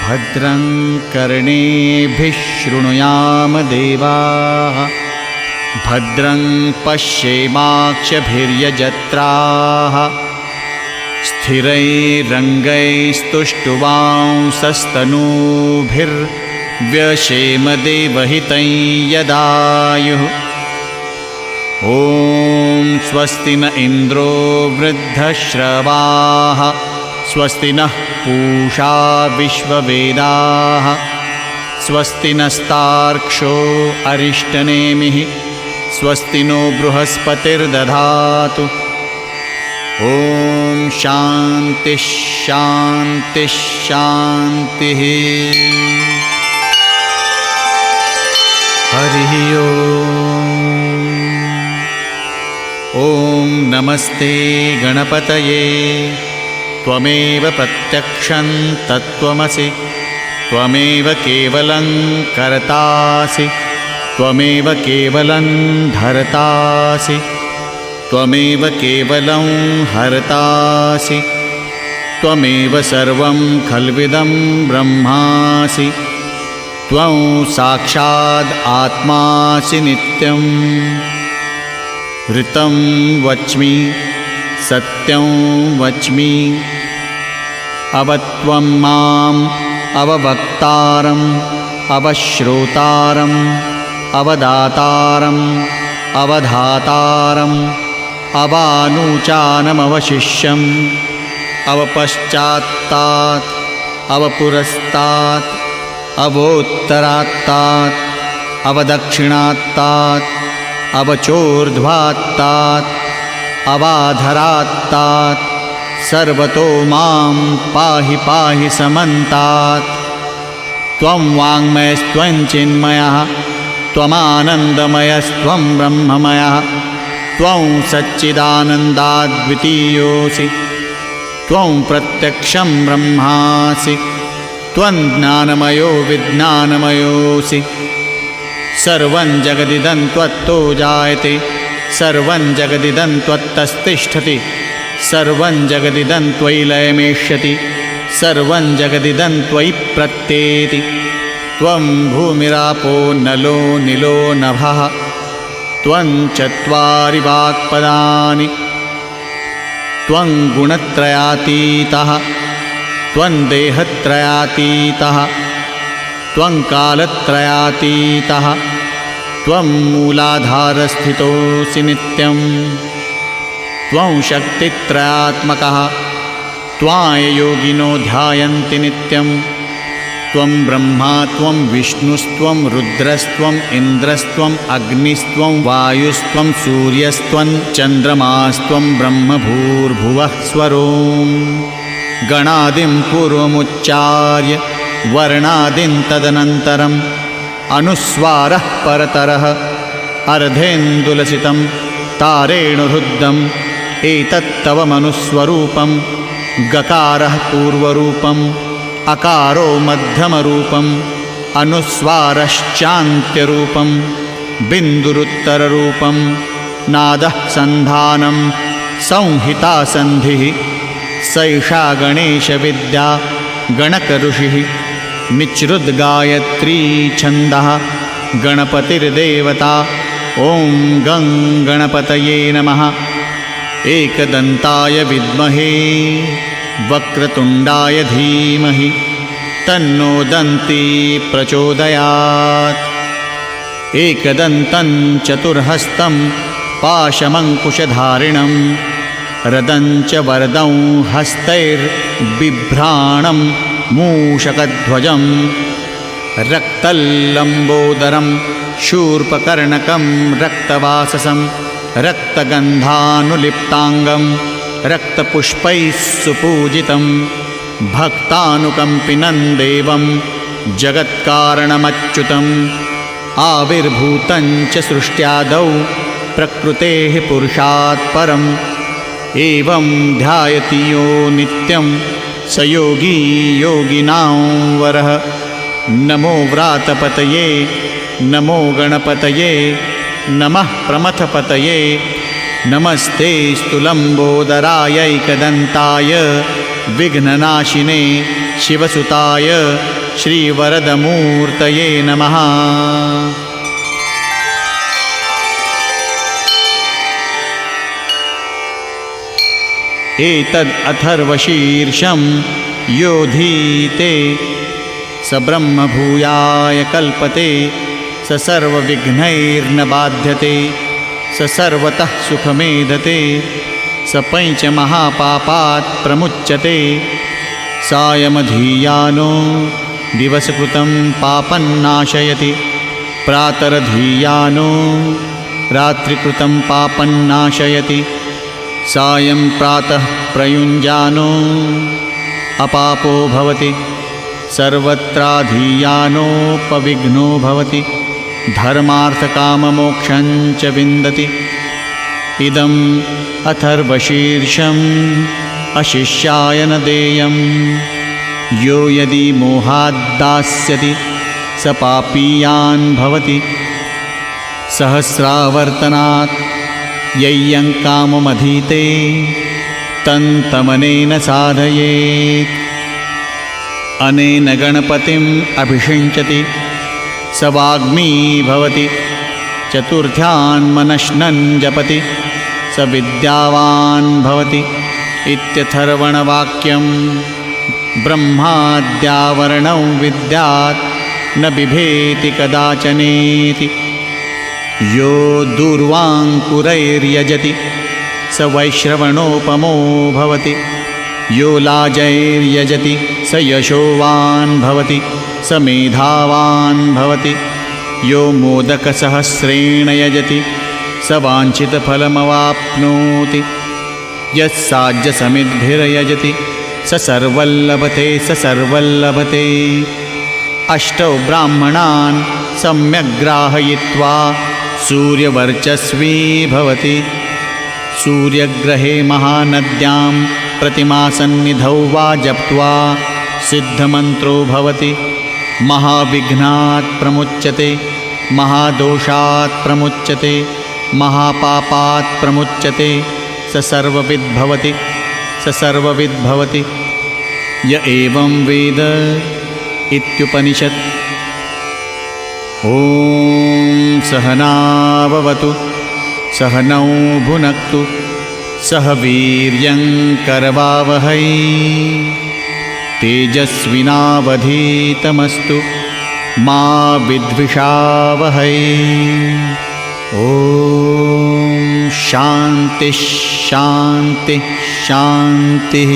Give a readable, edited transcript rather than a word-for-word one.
भद्रं कर्णेभिः शृणुयाम देवाः भद्रं पश्येमाक्षभिर्यजत्राः स्थिरैरङ्गैस्तुष्टुवांसस्तनूभिर्व्यशेम देवहितं यदायुः। ॐ स्वस्ति न इन्द्रो वृद्धश्रवाः स्वस्ति नः पूषा विश्ववेदाः स्वस्ति नस्तार्क्ष्यो अरिष्टनेमिः स्वस्ति नो बृहस्पतिर्दधातु। ॐ शान्तिः शान्तिः शान्तिः। हरिः ॐ नमस्ते गणपतये त्वमेव प्रत्यक्षं तत्त्वमसि त्वमेव केवलं कर्तासि त्वमेव केवलं धर्तासि त्वमेव केवलं हर्तासि त्वमेव सर्वं खल्विदं ब्रह्मासि त्वं साक्षात् आत्मासि नित्यं। ऋतं वच्मि सत्यं वच्मि अवत्वं माम् अववक्तारम् अवश्रोतारम् अवदातारम् अवधातारम् अवानुचानमवशिष्यम् अवपश्चात्तात् अवपुरस्तात् अवोत्तरात्तात् अवदक्षिणात्तात् अवचोर्ध्वात्तात् अवाधरात्तात् सर्वतो मां पाहि पाहि समन्तात्। त्वं वाङ्मयस्त्वं चिन्मयः त्वमानन्दमयस्त्वं ब्रह्ममयः त्वं सच्चिदानन्दाद्वितीयोऽसि त्वं प्रत्यक्षं ब्रह्मासि त्वं ज्ञानमयो विज्ञानमयोऽसि। सर्वं जगदिदं त्वत्तो जायते सर्वं जगदिदं त्वत्तस्तिष्ठति सर्वं जगदिदं त्वयि लयमेष्यति सर्वं जगदिदं त्वयि प्रत्येति। त्वं भूमिरापो नलो निलो नभः त्वं चत्वारि वाक्पदानि त्वं गुणत्रयातीतः त्वं देहत्रयातीतः त्वं कालत्रयातीतः त्वं मूलाधारस्थितोऽसि नित्यं। त्वं शक्तित्रयात्मकः त्वां ध्यायन्ति नित्यं। त्वं ब्रह्मा त्वं विष्णुस्त्वं रुद्रस्त्वम् इन्द्रस्त्वम् अग्निस्त्वं वायुस्त्वं सूर्यस्त्वं चन्द्रमास्त्वं ब्रह्मभूर्भुवः स्वरों। गणादिं पूर्वमुच्चार्य वर्णादिं तदनन्तरम् अनुस्वारः परतरः अर्धेन्दुलसितं तारेणुरुद्धम् एतत्तव मनुस्वरूपं। गकारः पूर्वरूपम् अकारो मध्यमरूपम् अनुस्वारश्चान्त्यरूपं बिन्दुरुत्तररूपं। नादः सन्धानं संहिता सन्धिः सैषा गणेशविद्या गणकऋषिः। निच्रुद्गायत्री छन्दः गणपतिर्देवता। ॐ गं गणपतये नमः। एकदन्ताय विद्महे वक्रतुण्डाय धीमहि तन्नो दन्ती प्रचोदयात्। एकदन्तं चतुर्हस्तं पाशमङ्कुशधारिणं रदं च वरदं हस्तैर्बिभ्राणं मूषकध्वजं। रक्तल्लम्बोदरं शूर्पकर्णकं रक्तवाससं रक्तगन्धानुलिप्ताङ्गं रक्तपुष्पैः सुपूजितं। भक्तानुकम्पिनं देवं जगत्कारणमच्युतम्। आविर्भूतं च सृष्ट्यादौ प्रकृतेः पुरुषात् परम्। एवं ध्यायति यो नित्यं स योगी योगिनां वरः। नमो व्रातपतये नमो गणपतये नमः प्रमथपतये। नमस्ते स्तुलम्बोदरायैकदन्ताय विघ्ननाशिने शिवसुताय श्रीवरदमूर्तये नमः। एतद् अथर्वशीर्षं योधीते स ब्रह्मभूयाय कल्पते, स सर्वविघ्नैर्न बाध्यते, स सर्वतः सुखमेधते, स पञ्चमहापापात् प्रमुच्यते। सायमधीयानो दिवसकृतं पापन्नाशयति, प्रातरधीयानो रात्रिकृतं पापन्नाशयति, सायं प्रातः प्रयुञ्जानो अपापो भवति, सर्वत्राधीयानोपविघ्नो भवति, धर्मार्थकाममोक्षं च विन्दति। इदम् अथर्वशीर्षम् अशिष्याय न देयम्, यो यदि मोहाद्दास्यति स पापीयान् भवति। सहस्रावर्तनात् यय्यं काममधीते तन्तमनेन साधयेत्। अनेन गणपतिम् अभिषिञ्चति स वाग्मी भवति, चतुर्थ्यान् मनश्नन् जपति स विद्यावान् भवति। इत्यथर्वणवाक्यं ब्रह्माद्यावरणौ विद्यात् न बिभेति कदाचनेति। यो दूर्वाङ्कुरैर्यजति स वैश्रवणोपमो भवति, यो लाजैर्यजति स यशोवान् भवति, स मेधावान् भवति। यो मोदकसहस्रेण यजति स वाञ्छितफलमवाप्नोति, यस्साज्यसमिद्भिर्यजति स सर्वल्लभते, स सर्वल्लभते। अष्टौ ब्राह्मणान् सम्यग्ग्राहयित्वा सूर्यवर्चस्वी भवति। सूर्यग्रहे महानद्यां प्रतिमासन्निधौ वा जप्त्वा सिद्धमन्त्रो भवति। महाविघ्नात् प्रमुच्यते, महादोषात् प्रमुच्यते, महापापात् प्रमुच्यते, स सर्वविद् भवति, स सर्वविद् भवति। य एवं वेद इत्युपनिषत्। ॐ सहनाववतु सहनौ भुनक्तु सह वीर्यं करवावहै तेजस्विनावधीतमस्तु मा विद्विषावहै। ॐ शान्तिः शान्तिः शान्तिः।